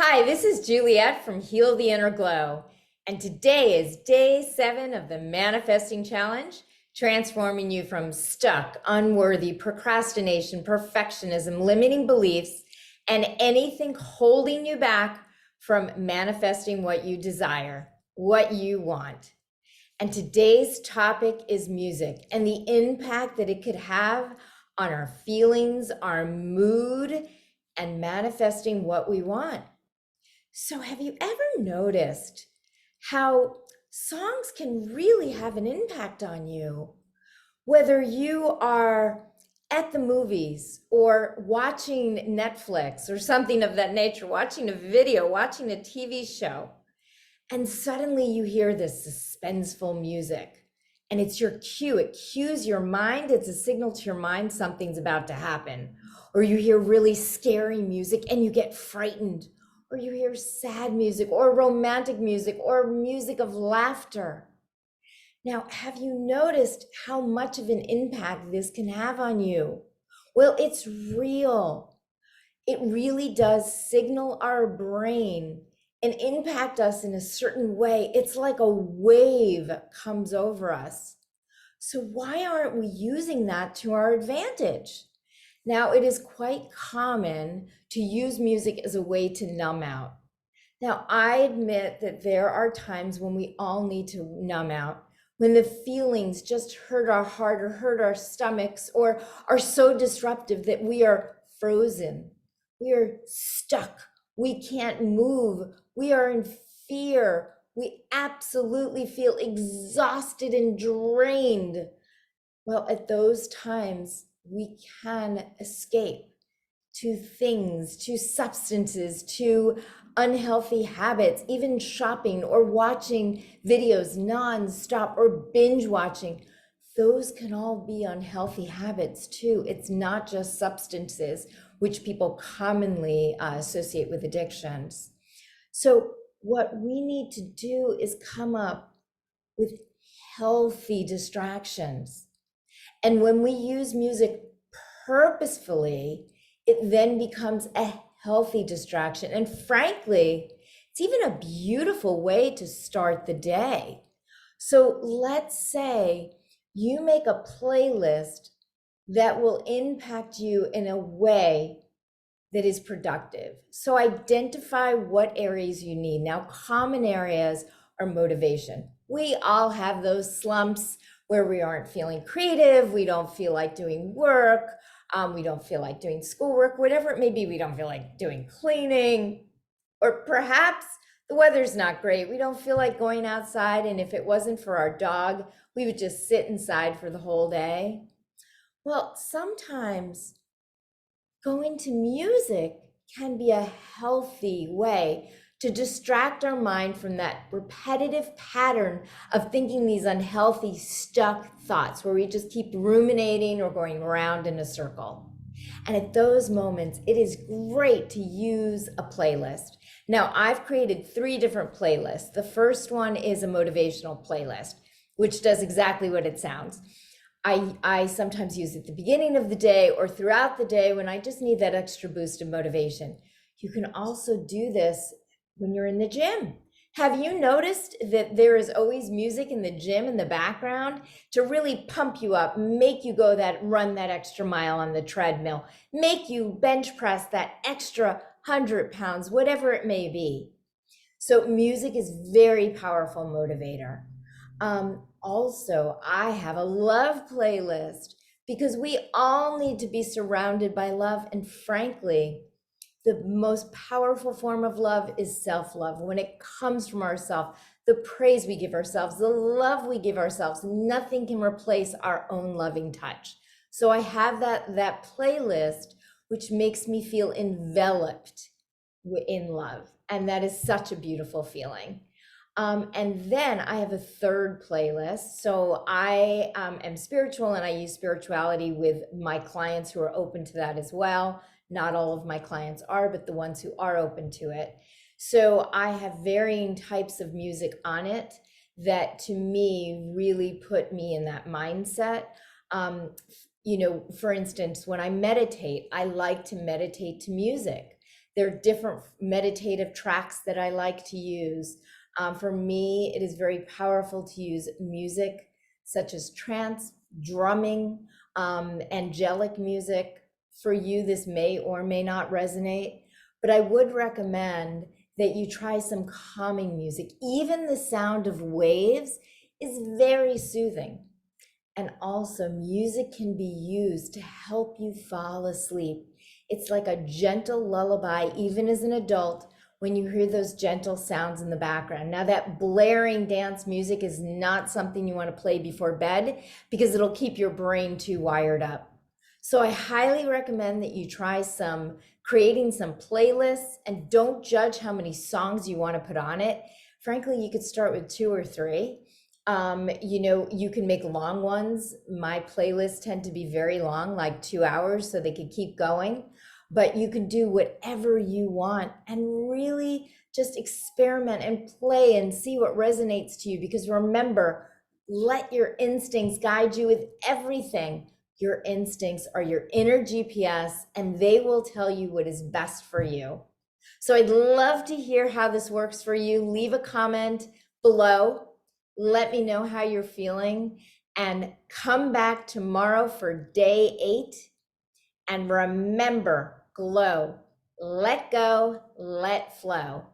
Hi, this is Juliet from Heal the Inner Glow, and today is day 7 of the Manifesting Challenge, transforming you from stuck, unworthy, procrastination, perfectionism, limiting beliefs, and anything holding you back from manifesting what you desire, what you want. And today's topic is music and the impact that it could have on our feelings, our mood, and manifesting what we want. So, have you ever noticed how songs can really have an impact on you? Whether you are at the movies or watching Netflix or something of that nature, watching a video, watching a TV show, and suddenly you hear this suspenseful music and it's your cue. It cues your mind. It's a signal to your mind something's about to happen. Or you hear really scary music and you get frightened. Or you hear sad music or romantic music or music of laughter. Now, have you noticed how much of an impact this can have on you? Well, it's real. It really does signal our brain and impact us in a certain way. It's like a wave comes over us. So why aren't we using that to our advantage? Now, it is quite common to use music as a way to numb out. Now, I admit that there are times when we all need to numb out, when the feelings just hurt our heart or hurt our stomachs or are so disruptive that we are frozen. We are stuck. We can't move. We are in fear. We absolutely feel exhausted and drained. Well, at those times, we can escape to things, to substances, to unhealthy habits, even shopping or watching videos nonstop or binge watching. Those can all be unhealthy habits too. It's not just substances, which people commonly associate with addictions. So, what we need to do is come up with healthy distractions. And when we use music purposefully, it then becomes a healthy distraction. And frankly, it's even a beautiful way to start the day. So let's say you make a playlist that will impact you in a way that is productive. So identify what areas you need. Now, common areas are motivation. We all have those slumps where we aren't feeling creative, we don't feel like doing work, we don't feel like doing schoolwork, whatever it may be. We don't feel like doing cleaning, or perhaps the weather's not great. We don't feel like going outside. And if it wasn't for our dog, we would just sit inside for the whole day. Well, sometimes going to music can be a healthy way to distract our mind from that repetitive pattern of thinking these unhealthy, stuck thoughts where we just keep ruminating or going around in a circle. And at those moments, it is great to use a playlist. Now, I've created 3 different playlists. The first one is a motivational playlist, which does exactly what it sounds. I sometimes use it at the beginning of the day or throughout the day when I just need that extra boost of motivation. You can also do this when you're in the gym. Have you noticed that there is always music in the gym in the background to really pump you up, make you run that extra mile on the treadmill, make you bench press that extra 100 pounds, whatever it may be. So music is very powerful motivator. Also, I have a love playlist because we all need to be surrounded by love. And frankly, the most powerful form of love is self-love. When it comes from ourselves, the praise we give ourselves, the love we give ourselves, nothing can replace our own loving touch. So I have that playlist, which makes me feel enveloped in love. And that is such a beautiful feeling. And then I have a third playlist. So I am spiritual and I use spirituality with my clients who are open to that as well. Not all of my clients are, but the ones who are open to it. So I have varying types of music on it that to me really put me in that mindset. For instance, when I meditate, I like to meditate to music. There are different meditative tracks that I like to use. For me, it is very powerful to use music such as trance, drumming, angelic music. For you, this may or may not resonate, but I would recommend that you try some calming music. Even the sound of waves is very soothing. And also, music can be used to help you fall asleep. It's like a gentle lullaby, even as an adult, when you hear those gentle sounds in the background. Now, that blaring dance music is not something you want to play before bed because it'll keep your brain too wired up. So, I highly recommend that you try creating some playlists, and don't judge how many songs you want to put on it. Frankly, you could start with 2 or 3. You can make long ones. My playlists tend to be very long, like 2 hours, so they could keep going. But you can do whatever you want and really just experiment and play and see what resonates to you. Because remember, let your instincts guide you with everything. Your instincts are your inner GPS, and they will tell you what is best for you. So I'd love to hear how this works for you. Leave a comment below. Let me know how you're feeling, and come back tomorrow for day 8. And remember, glow, let go, let flow.